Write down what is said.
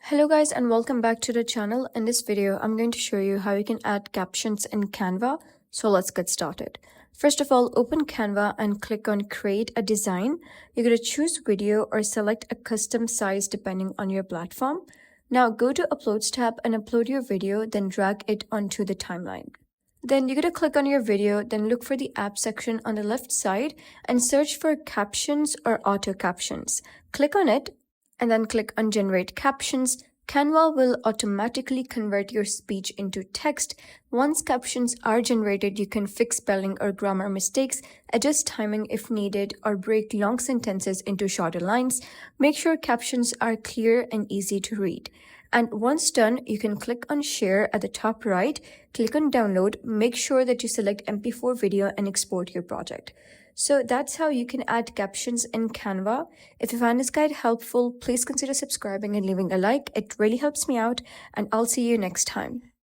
Hello guys and welcome back to the channel. In this video, I'm going to show you how you can add captions in Canva. So let's get started. First of all, open Canva and click on create a design. You're going to choose video or select a custom size depending on your platform. Now go to uploads tab and upload your video, then drag it onto the timeline. Then you're going to click on your video, then look for the app section on the left side and search for captions or auto captions. Click on it and then click on generate captions. Canva will automatically convert your speech into text. Once captions are generated, you can fix spelling or grammar mistakes, adjust timing if needed, or break long sentences into shorter lines. Make sure captions are clear and easy to read. And once done, you can click on share at the top right, click on download, make sure that you select MP4 video and export your project. So that's how you can add captions in Canva. If you found this guide helpful, please consider subscribing and leaving a like. It really helps me out, and I'll see you next time.